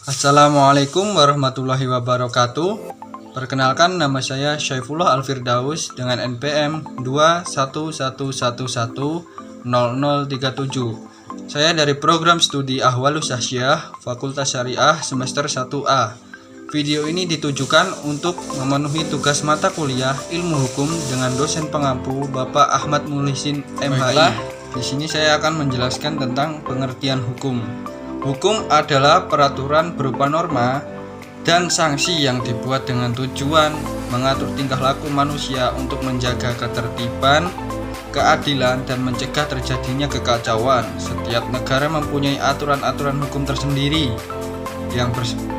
Assalamualaikum warahmatullahi wabarakatuh. Perkenalkan, nama saya Syaifullah Al-Firdaus dengan NPM 211110037. Saya dari program studi Ahwalus Sahsyah Fakultas Syariah semester 1A. Video ini ditujukan untuk memenuhi tugas mata kuliah Ilmu Hukum dengan dosen pengampu Bapak Ahmad Muhsin MHI. Di sini saya akan menjelaskan tentang pengertian hukum. Hukum adalah peraturan berupa norma dan sanksi yang dibuat dengan tujuan mengatur tingkah laku manusia untuk menjaga ketertiban, keadilan, dan mencegah terjadinya kekacauan. Setiap negara mempunyai aturan-aturan hukum tersendiri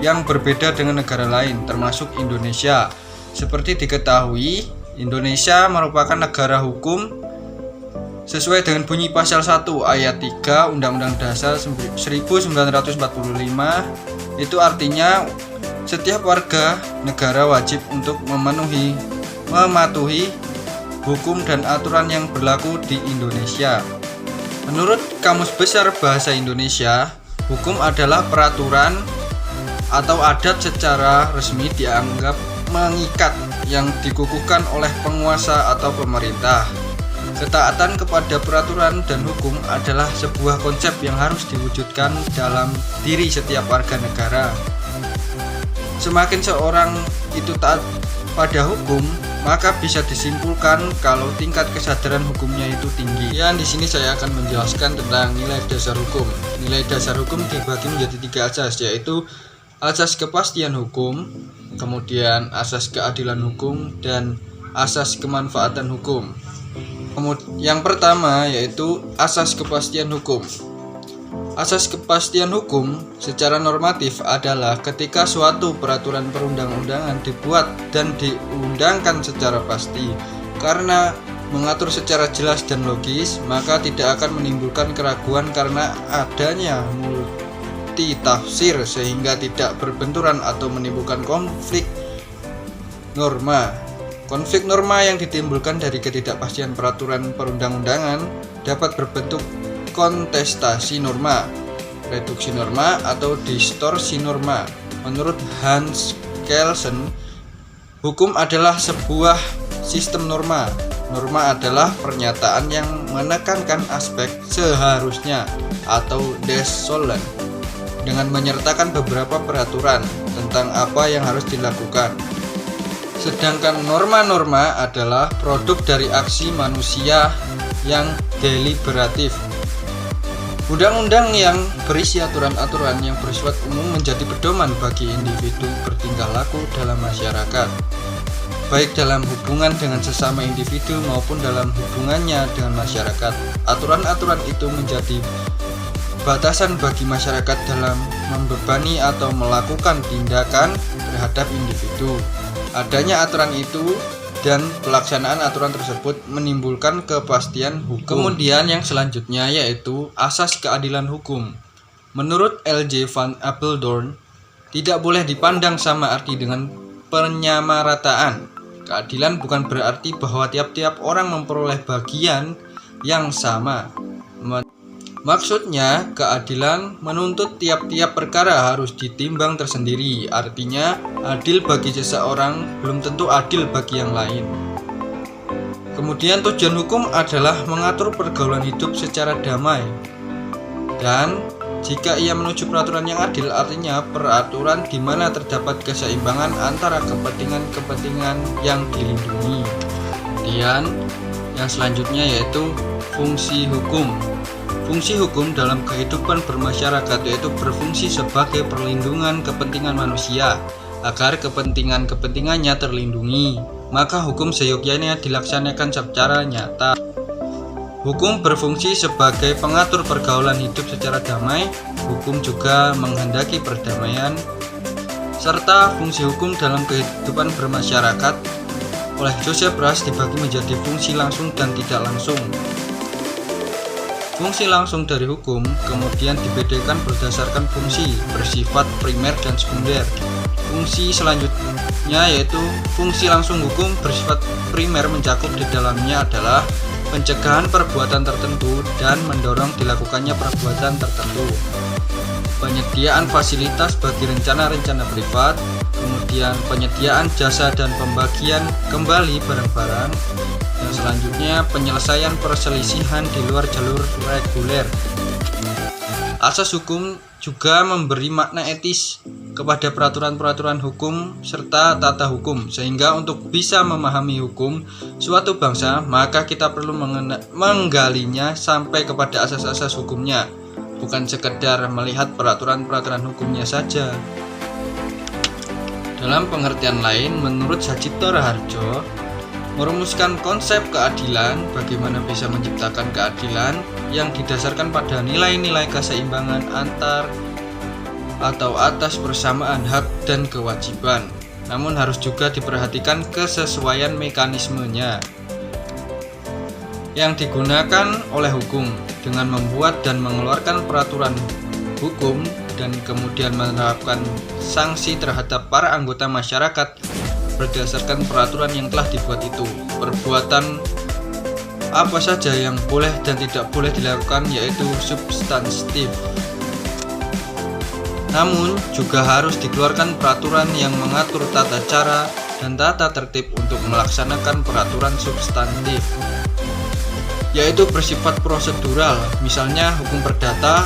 yang berbeda dengan negara lain, termasuk Indonesia. Seperti diketahui, Indonesia merupakan negara hukum sesuai dengan bunyi pasal 1 ayat 3 Undang-Undang Dasar 1945. Itu artinya setiap warga negara wajib untuk mematuhi hukum dan aturan yang berlaku di Indonesia. Menurut Kamus Besar Bahasa Indonesia, hukum adalah peraturan atau adat secara resmi dianggap mengikat yang dikukuhkan oleh penguasa atau pemerintah. Ketaatan kepada peraturan dan hukum adalah sebuah konsep yang harus diwujudkan dalam diri setiap warga negara. Semakin seorang itu taat pada hukum, maka bisa disimpulkan kalau tingkat kesadaran hukumnya itu tinggi. Di sini saya akan menjelaskan tentang nilai dasar hukum. Nilai dasar hukum dibagi menjadi 3 asas, yaitu asas kepastian hukum, kemudian asas keadilan hukum, dan asas kemanfaatan hukum. Yang pertama yaitu asas kepastian hukum. Asas kepastian hukum secara normatif adalah ketika suatu peraturan perundang-undangan dibuat dan diundangkan secara pasti. Karena mengatur secara jelas dan logis, maka tidak akan menimbulkan keraguan karena adanya multitafsir sehingga tidak berbenturan atau menimbulkan konflik norma. Konflik norma yang ditimbulkan dari ketidakpastian peraturan perundang-undangan dapat berbentuk kontestasi norma, reduksi norma, atau distorsi norma. Menurut Hans Kelsen, hukum adalah sebuah sistem norma. Norma adalah pernyataan yang menekankan aspek seharusnya atau des sollen dengan menyertakan beberapa peraturan tentang apa yang harus dilakukan. Sedangkan norma-norma adalah produk dari aksi manusia yang deliberatif. Undang-undang yang berisi aturan-aturan yang bersifat umum menjadi pedoman bagi individu bertingkah laku dalam masyarakat, baik dalam hubungan dengan sesama individu maupun dalam hubungannya dengan masyarakat. Aturan-aturan itu menjadi batasan bagi masyarakat dalam membebani atau melakukan tindakan terhadap individu. Adanya aturan itu dan pelaksanaan aturan tersebut menimbulkan kepastian hukum. Kemudian yang selanjutnya yaitu asas keadilan hukum. Menurut L.J. van Apeldoorn, tidak boleh dipandang sama arti dengan penyamarataan. Keadilan bukan berarti bahwa tiap-tiap orang memperoleh bagian yang sama. Maksudnya, keadilan menuntut tiap-tiap perkara harus ditimbang tersendiri. Artinya, adil bagi seseorang belum tentu adil bagi yang lain. Kemudian tujuan hukum adalah mengatur pergaulan hidup secara damai. Dan jika ia menuju peraturan yang adil, artinya peraturan di mana terdapat keseimbangan antara kepentingan-kepentingan yang dilindungi. Kemudian yang selanjutnya yaitu fungsi hukum. Fungsi hukum dalam kehidupan bermasyarakat yaitu berfungsi sebagai perlindungan kepentingan manusia agar kepentingan-kepentingannya terlindungi. Maka hukum seyogyanya dilaksanakan secara nyata. Hukum berfungsi sebagai pengatur pergaulan hidup secara damai. Hukum juga menghendaki perdamaian. Serta fungsi hukum dalam kehidupan bermasyarakat oleh Joseph Ras dibagi menjadi fungsi langsung dan tidak langsung. Fungsi langsung dari hukum kemudian dibedakan berdasarkan fungsi bersifat primer dan sekunder. Fungsi selanjutnya yaitu fungsi langsung hukum bersifat primer mencakup di dalamnya adalah pencegahan perbuatan tertentu dan mendorong dilakukannya perbuatan tertentu. penyediaan fasilitas bagi rencana-rencana privat, kemudian penyediaan jasa dan pembagian kembali barang-barang. Yang selanjutnya, penyelesaian perselisihan di luar jalur reguler. Asas hukum juga memberi makna etis kepada peraturan-peraturan hukum serta tata hukum, sehingga untuk bisa memahami hukum suatu bangsa, maka kita perlu menggalinya sampai kepada asas-asas hukumnya, bukan sekedar melihat peraturan-peraturan hukumnya saja. Dalam pengertian lain, menurut Sajipto Raharjo, merumuskan konsep keadilan, bagaimana bisa menciptakan keadilan yang didasarkan pada nilai-nilai keseimbangan antar atau atas persamaan hak dan kewajiban, namun harus juga diperhatikan kesesuaian mekanismenya yang digunakan oleh hukum dengan membuat dan mengeluarkan peraturan hukum dan kemudian menerapkan sanksi terhadap para anggota masyarakat berdasarkan peraturan yang telah dibuat itu. Perbuatan apa saja yang boleh dan tidak boleh dilakukan yaitu substantif. Namun juga harus dikeluarkan peraturan yang mengatur tata cara dan tata tertib untuk melaksanakan peraturan substantif, yaitu bersifat prosedural. Misalnya hukum perdata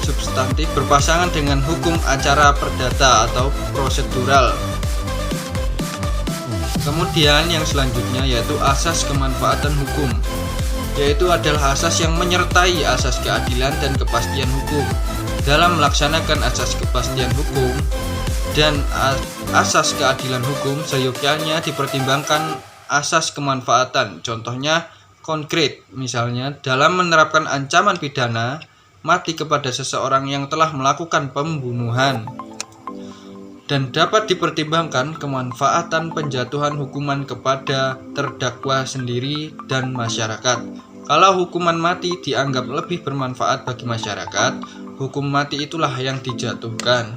substantif berpasangan dengan hukum acara perdata atau prosedural. Kemudian yang selanjutnya yaitu asas kemanfaatan hukum, yaitu adalah asas yang menyertai asas keadilan dan kepastian hukum. Dalam melaksanakan asas kepastian hukum dan asas keadilan hukum, seyogyanya dipertimbangkan asas kemanfaatan. Contohnya konkret, misalnya dalam menerapkan ancaman pidana mati kepada seseorang yang telah melakukan pembunuhan, dan dapat dipertimbangkan kemanfaatan penjatuhan hukuman kepada terdakwa sendiri dan masyarakat. Kalau hukuman mati dianggap lebih bermanfaat bagi masyarakat, hukum mati itulah yang dijatuhkan.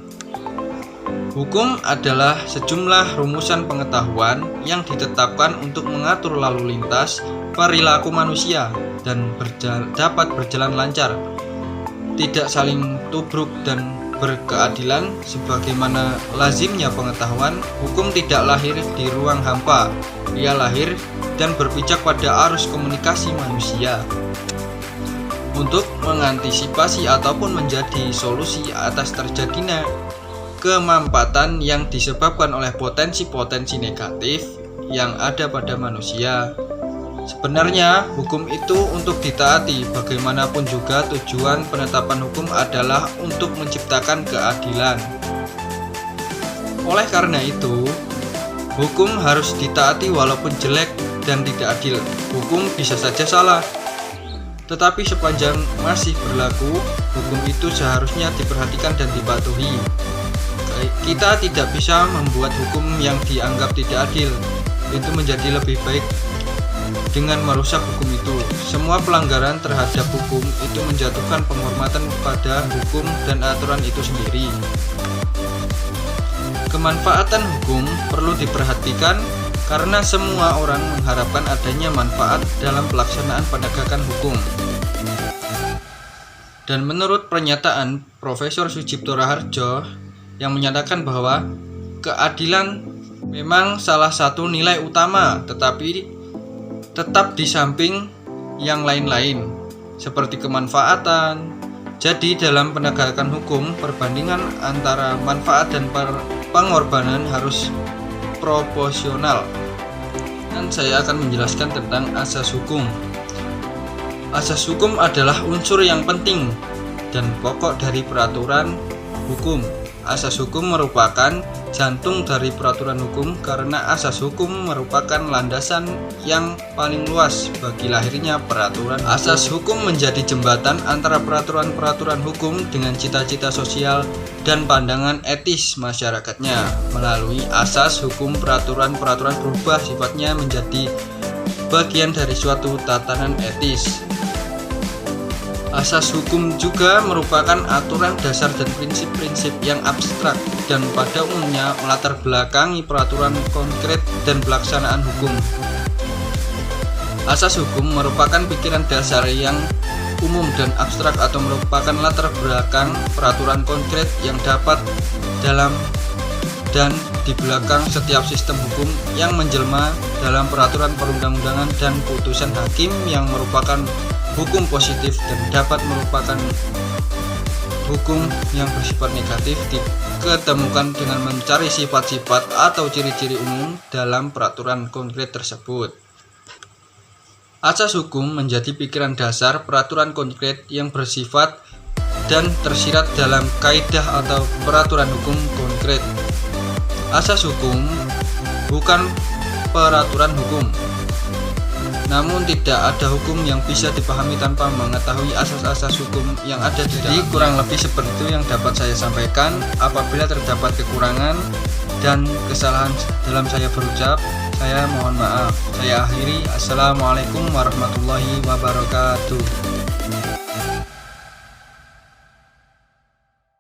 Hukum adalah sejumlah rumusan pengetahuan yang ditetapkan untuk mengatur lalu lintas perilaku manusia dan dapat berjalan lancar, tidak saling tubruk dan berkeadilan. Sebagaimana lazimnya pengetahuan, hukum tidak lahir di ruang hampa, ia lahir dan berpijak pada arus komunikasi manusia. Untuk mengantisipasi ataupun menjadi solusi atas terjadinya kemampatan yang disebabkan oleh potensi-potensi negatif yang ada pada manusia. Sebenarnya hukum itu untuk ditaati, bagaimanapun juga tujuan penetapan hukum adalah untuk menciptakan keadilan. Oleh karena itu, hukum harus ditaati walaupun jelek dan tidak adil. Hukum bisa saja salah, tetapi sepanjang masih berlaku, hukum itu seharusnya diperhatikan dan dipatuhi. Kita tidak bisa membuat hukum yang dianggap tidak adil itu menjadi lebih baik dengan merusak hukum itu. Semua pelanggaran terhadap hukum itu menjatuhkan penghormatan kepada hukum dan aturan itu sendiri. Kemanfaatan hukum perlu diperhatikan karena semua orang mengharapkan adanya manfaat dalam pelaksanaan penegakan hukum. Dan menurut pernyataan Profesor Sujipto Raharjo yang menyatakan bahwa keadilan memang salah satu nilai utama, tetapi tetap di samping yang lain-lain seperti kemanfaatan. Jadi dalam penegakan hukum, perbandingan antara manfaat dan pengorbanan harus proporsional. Dan saya akan menjelaskan tentang asas hukum. Asas hukum adalah unsur yang penting dan pokok dari peraturan hukum. Asas hukum merupakan jantung dari peraturan hukum karena asas hukum merupakan landasan yang paling luas bagi lahirnya peraturan. Asas hukum menjadi jembatan antara peraturan-peraturan hukum dengan cita-cita sosial dan pandangan etis masyarakatnya. Melalui asas hukum, peraturan-peraturan berubah sifatnya menjadi bagian dari suatu tatanan etis. Asas hukum juga merupakan aturan dasar dan prinsip-prinsip yang abstrak dan pada umumnya melatar belakangi peraturan konkret dan pelaksanaan hukum. Asas hukum merupakan pikiran dasar yang umum dan abstrak atau merupakan latar belakang peraturan konkret yang dapat dalam dan di belakang setiap sistem hukum yang menjelma dalam peraturan perundang-undangan dan putusan hakim yang merupakan hukum positif dan dapat merupakan hukum yang bersifat negatif diketemukan dengan mencari sifat-sifat atau ciri-ciri umum dalam peraturan konkret tersebut. Asas hukum menjadi pikiran dasar peraturan konkret yang bersifat dan tersirat dalam kaidah atau peraturan hukum konkret. Asas hukum bukan peraturan hukum, namun tidak ada hukum yang bisa dipahami tanpa mengetahui asas-asas hukum yang ada di dalamnya. Jadi kurang lebih seperti itu yang dapat saya sampaikan. Apabila terdapat kekurangan dan kesalahan dalam saya berucap, saya mohon maaf. Saya akhiri. Assalamualaikum warahmatullahi wabarakatuh.